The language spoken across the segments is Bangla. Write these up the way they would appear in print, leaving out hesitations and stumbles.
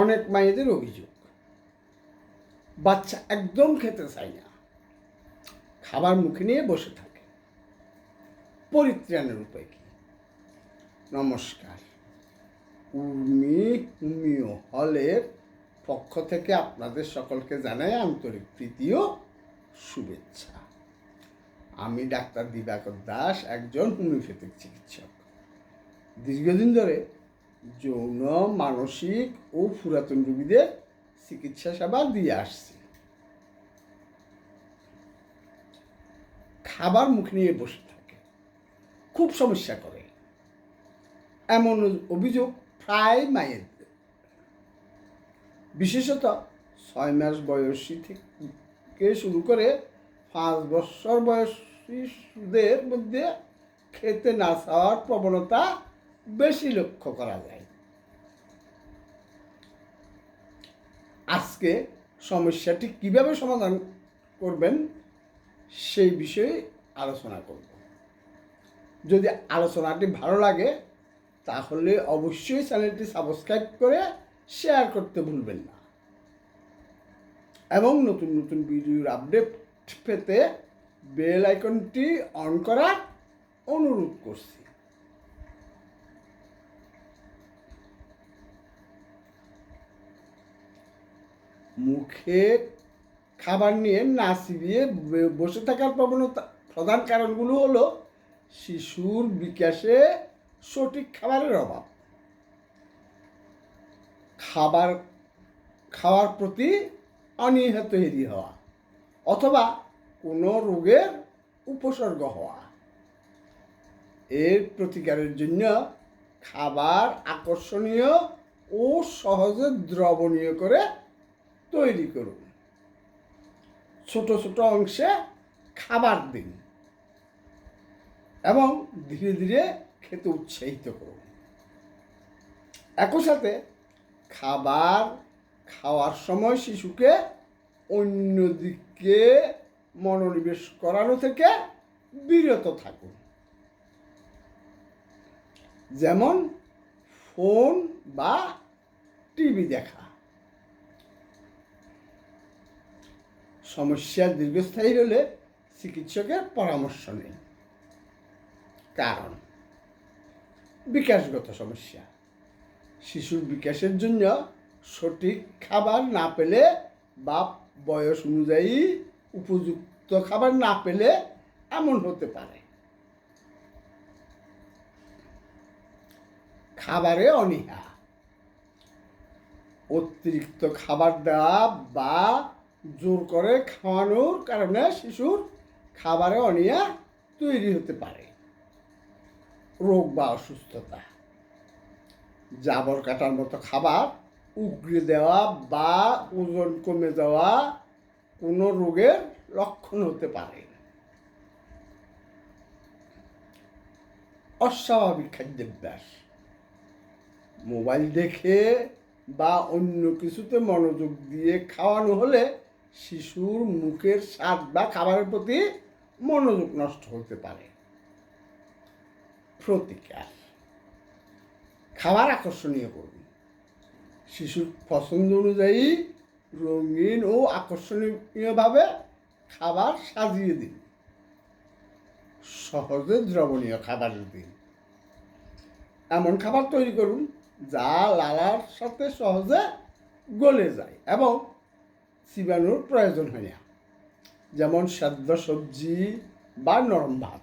অনেক মায়েদের অভিযোগ, বাচ্চা একদম খেতে চায় না, খাবার মুখে নিয়ে বসে থাকে। পরিত্রাণের উপায় কি? নমস্কার, উর্মি হোমিও হলের পক্ষ থেকে আপনাদের সকলকে জানাই আন্তরিক প্রীতি ও শুভেচ্ছা। আমি ডাক্তার দিবাকর দাস, একজন হোমিওপ্যাথিক চিকিৎসক। দীর্ঘদিন ধরে যৌন, মানসিক ও পুরাতন রোগীদের চিকিৎসা সেবা দিয়ে আসছি। খাবার মুখে নিয়ে বসে থাকে, খুব সমস্যা করে, এমন অভিযোগ প্রায় মায়েদের। বিশেষত 6 মাস বয়সী থেকে শুরু করে 5 বছর বয়সীদের মধ্যে খেতে না চাওয়ার প্রবণতা বেশি লক্ষ্য করা যায়। আজকে সমস্যাটি কিভাবে সমাধান করবেন সেই বিষয়ে আলোচনা করব। যদি আলোচনাটি ভালো লাগে তাহলে অবশ্যই চ্যানেলটি সাবস্ক্রাইব করে শেয়ার করতে ভুলবেন না এবং নতুন নতুন ভিডিওর আপডেট পেতে বেল আইকনটি অন করার অনুরোধ করছি। মুখে খাবার নিয়ে না চিবিয়ে বসে থাকার প্রবণতা প্রধান কারণগুলো হলো শিশুর বিকাশে সঠিক খাবারের অভাব, খাওয়ার প্রতি অনীহা তৈরি হওয়া অথবা কোনো রোগের উপসর্গ হওয়া। এর প্রতিকারের জন্য খাবার আকর্ষণীয় ও সহজে দ্রবণীয় করে তৈরি করুন। ছোট ছোট অংশে খাবার দিন এবং ধীরে ধীরে খেতে উৎসাহিত করুন। একই সাথে খাবার খাওয়ার সময় শিশুকে অন্যদিকে মনোনিবেশ করানো থেকে বিরত থাকুন, যেমন ফোন বা টিভি দেখা। সমস্যা দীর্ঘস্থায়ী হলে চিকিৎসকের পরামর্শ নিন। কারণ বিকাশগত সমস্যা, শিশুর বিকাশের জন্য সঠিক খাবার না পেলে বা বয়স অনুযায়ী উপযুক্ত খাবার না পেলে এমন হতে পারে। খাবারে অনীহা, অতিরিক্ত খাবার দেওয়া বা জোর করে খাওয়ানোর কারণে শিশুর খাবারে অনীহা তৈরি হতে পারে। রোগ বা অসুস্থতা, জাবর কাটার মতো খাবার উগড়ে দেওয়া বা ওজন কমে যাওয়া কোনো রোগের লক্ষণ হতে পারে। অস্বাভাবিক খাদ্যাভ্যাস, মোবাইল দেখে বা অন্য কিছুতে মনোযোগ দিয়ে খাওয়ানো হলে শিশুর মুখের স্বাদ বা খাবারের প্রতি মনোযোগ নষ্ট হতে পারে। প্রতিকার, খাবার আকর্ষণীয় করুন। শিশুর পছন্দ অনুযায়ী রঙিন ও আকর্ষণীয়ভাবে খাবার সাজিয়ে দিন। সহজে দ্রবণীয় খাবার দিন। এমন খাবার তৈরি করুন যা লালার সাথে সহজে গলে যায় এবং চিবানোর প্রয়োজন হয় না, যেমন সেদ্ধ সবজি বা নরম ভাত।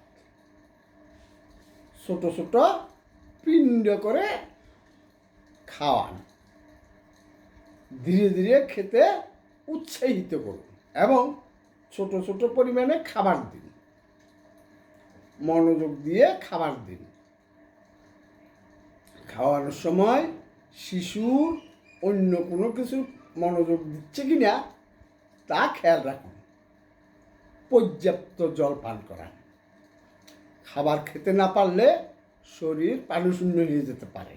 ছোট ছোট পিণ্ড করে খাওয়ান। ধীরে ধীরে খেতে উৎসাহিত করুন এবং ছোট ছোট পরিমাণে খাবার দিন। মনোযোগ দিয়ে খাবার দিন। খাওয়ানোর সময় শিশুর অন্য কোনো কিছু মনোযোগ দিচ্ছে কিনা তা খেয়াল রাখুন। পর্যাপ্ত জল পান করান। খাবার খেতে না পারলে শরীর পানিশূন্য হয়ে যেতে পারে,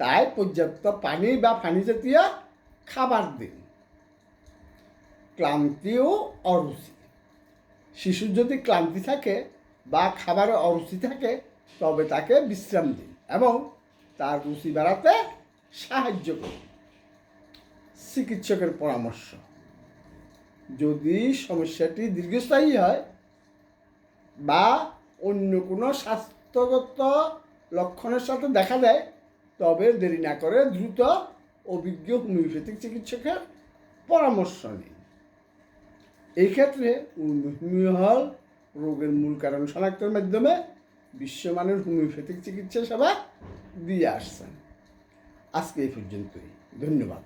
তাই পর্যাপ্ত পানি বা পানি জাতীয় খাবার দিন। ক্লান্তি ও অরুচি, শিশুর যদি ক্লান্তি থাকে বা খাবারে অরুচি থাকে তবে তাকে বিশ্রাম দিন এবং তার রুচি বাড়াতে সাহায্য করুন। চিকিৎসকের পরামর্শ। যদি সমস্যাটি দীর্ঘস্থায়ী হয় বা অন্য কোনো স্বাস্থ্যগত লক্ষণের সাথে দেখা দেয়, তবে দেরি না করে দ্রুত অভিজ্ঞ হোমিওপ্যাথিক চিকিৎসকের পরামর্শ নিন। এই ক্ষেত্রে হোমিও হল রোগের মূল কারণ শনাক্তের মাধ্যমে বিশ্বমানের হোমিওপ্যাথিক চিকিৎসা সেবা দিয়ে আসছেন। আজকে এই পর্যন্তই। ধন্যবাদ।